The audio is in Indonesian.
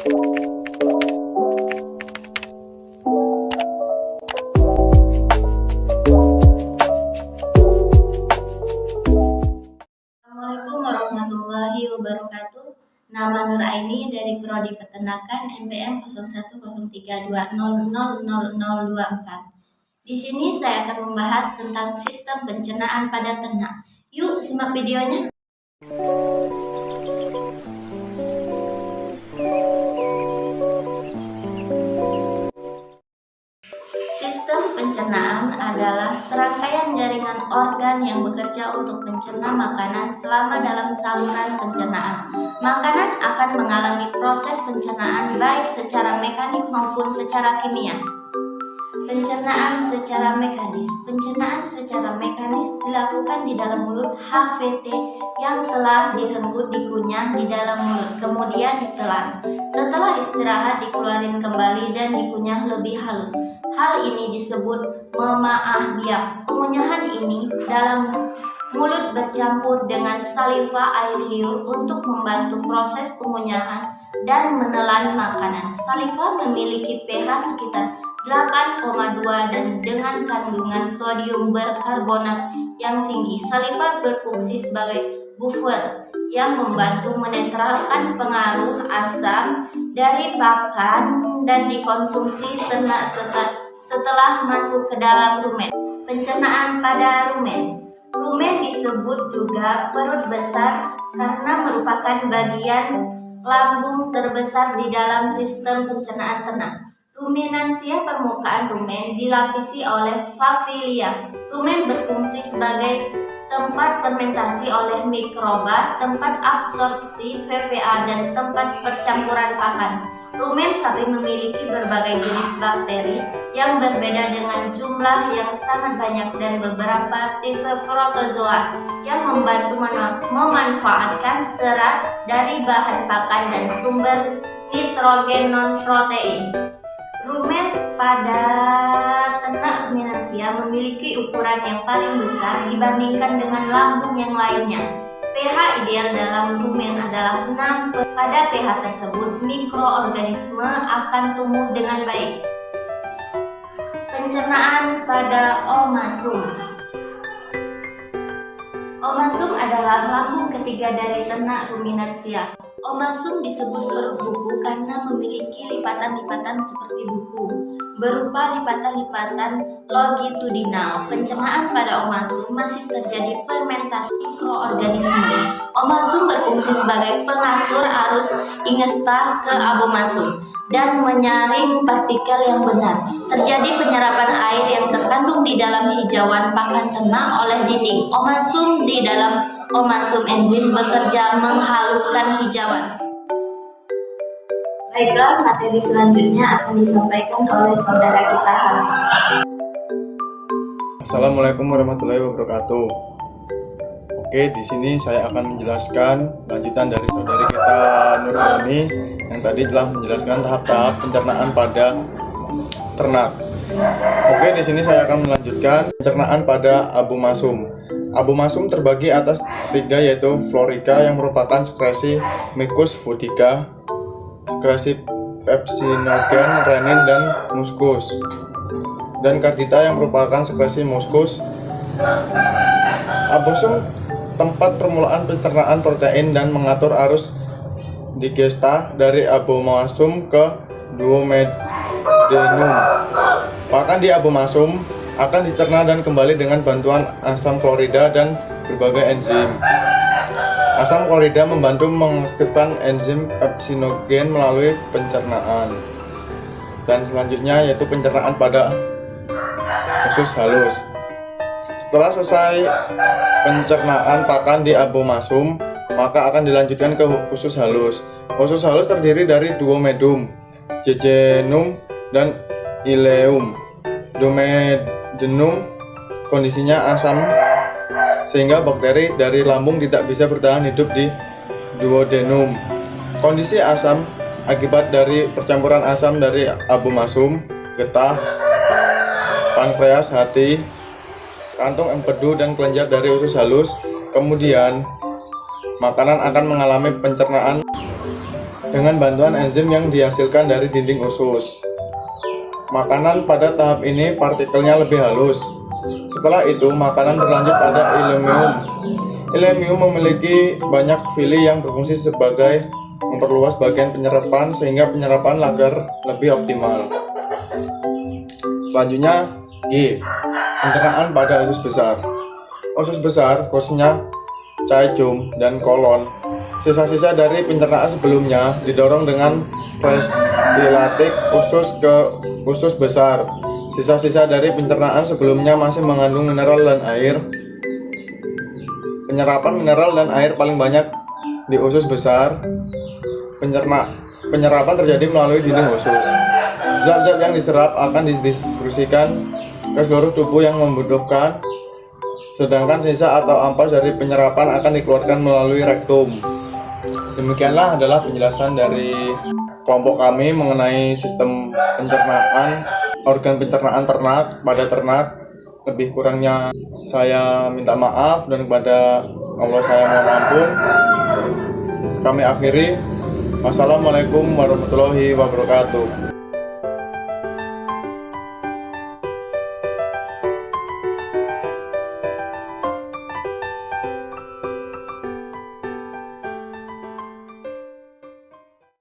Assalamualaikum warahmatullahi wabarakatuh. Nama Nur Aini dari Prodi Peternakan NPM 0132000024. Di sini saya akan membahas tentang sistem pencernaan pada ternak. Yuk simak videonya. Sistem pencernaan adalah serangkaian jaringan organ yang bekerja untuk mencerna makanan selama dalam saluran pencernaan. Makanan akan mengalami proses pencernaan baik secara mekanik maupun secara kimia. Pencernaan secara mekanis. Pencernaan secara mekanis dilakukan di dalam mulut HVT yang telah direnggut dikunyah di dalam mulut, kemudian ditelan. Setelah istirahat dikeluarin kembali dan dikunyah lebih halus. Hal ini disebut memaah biak. Pengunyahan ini dalam mulut bercampur dengan saliva air liur untuk membantu proses pengunyahan dan menelan makanan. Saliva memiliki pH sekitar 8,2 dan dengan kandungan sodium berkarbonat yang tinggi. Saliva berfungsi sebagai buffer yang membantu menetralkan pengaruh asam dari pakan dan dikonsumsi ternak setelah masuk ke dalam rumen. Pencernaan pada rumen. Rumen disebut juga perut besar karena merupakan bagian lambung terbesar di dalam sistem pencernaan ternak. Ruminansia permukaan rumen dilapisi oleh papilia. Rumen berfungsi sebagai tempat fermentasi oleh mikroba, tempat absorpsi VVA, dan tempat percampuran pakan. Rumen sapi memiliki berbagai jenis bakteri yang berbeda dengan jumlah yang sangat banyak dan beberapa tipe protozoa yang membantu memanfaatkan serat dari bahan pakan dan sumber nitrogen non-protein. Rumen pada ternak ruminansia memiliki ukuran yang paling besar dibandingkan dengan lambung yang lainnya. pH ideal dalam rumen adalah 6. Pada pH tersebut, mikroorganisme akan tumbuh dengan baik. Pencernaan pada omasum. Omasum adalah lambung ketiga dari ternak ruminansia. Omasum disebut perut buku karena memiliki lipatan-lipatan seperti buku, berupa lipatan-lipatan longitudinal. Pencernaan pada omasum masih terjadi fermentasi mikroorganisme. Omasum berfungsi sebagai pengatur arus ingesta ke abomasum dan menyaring partikel yang benar. Terjadi penyerapan air yang terkandung di dalam hijauan pakan ternak oleh dinding omasum. Di dalam omasum enzim bekerja menghaluskan hijauan. Baiklah, materi selanjutnya akan disampaikan oleh saudara kita Hanum. Assalamualaikum warahmatullahi wabarakatuh. Oke, di sini saya akan menjelaskan lanjutan dari saudari kita Nur Aini yang tadi telah menjelaskan tahap-tahap pencernaan pada ternak. Oke, di sini saya akan melanjutkan pencernaan pada abomasum. Abomasum terbagi atas 3, yaitu florika yang merupakan sekresi mucus fodica, sekresi pepsinogen, renin, dan muskus, dan cardita yang merupakan sekresi muskus. Abomasum tempat permulaan pencernaan protein dan mengatur arus digesta dari abomasum ke duodenum. Pakan di abomasum akan dicerna dan kembali dengan bantuan asam klorida dan berbagai enzim. Asam klorida membantu mengaktifkan enzim pepsinogen melalui pencernaan. Dan selanjutnya yaitu pencernaan pada usus halus. Setelah selesai pencernaan pakan di abomasum, maka akan dilanjutkan ke usus halus. Usus halus terdiri dari duodenum, jejunum, dan ileum. Duodenum kondisinya asam sehingga bakteri dari lambung tidak bisa bertahan hidup di duodenum. Kondisi asam akibat dari percampuran asam dari abomasum, getah, pankreas, hati, kantung empedu, dan kelenjar dari usus halus. Kemudian makanan akan mengalami pencernaan dengan bantuan enzim yang dihasilkan dari dinding usus. Makanan pada tahap ini partikelnya lebih halus. Setelah itu, makanan berlanjut pada ileum. Ileum memiliki banyak villi yang berfungsi sebagai memperluas bagian penyerapan sehingga penyerapan agar lebih optimal. Selanjutnya, G. Pencernaan pada usus besar. Usus besar, khususnya caecum dan kolon. Sisa-sisa dari pencernaan sebelumnya didorong dengan prestilatik usus ke usus besar. Sisa-sisa dari pencernaan sebelumnya masih mengandung mineral dan air. Penyerapan mineral dan air paling banyak di usus besar. Penyerapan terjadi melalui dinding usus. Zat-zat yang diserap akan didistribusikan ke seluruh tubuh yang membutuhkan, sedangkan sisa atau ampas dari penyerapan akan dikeluarkan melalui rektum. Demikianlah adalah penjelasan dari kelompok kami mengenai sistem pencernaan, organ pencernaan ternak pada ternak. Lebih kurangnya saya minta maaf dan kepada Allah saya mohon ampun. Kami akhiri. Wassalamualaikum warahmatullahi wabarakatuh.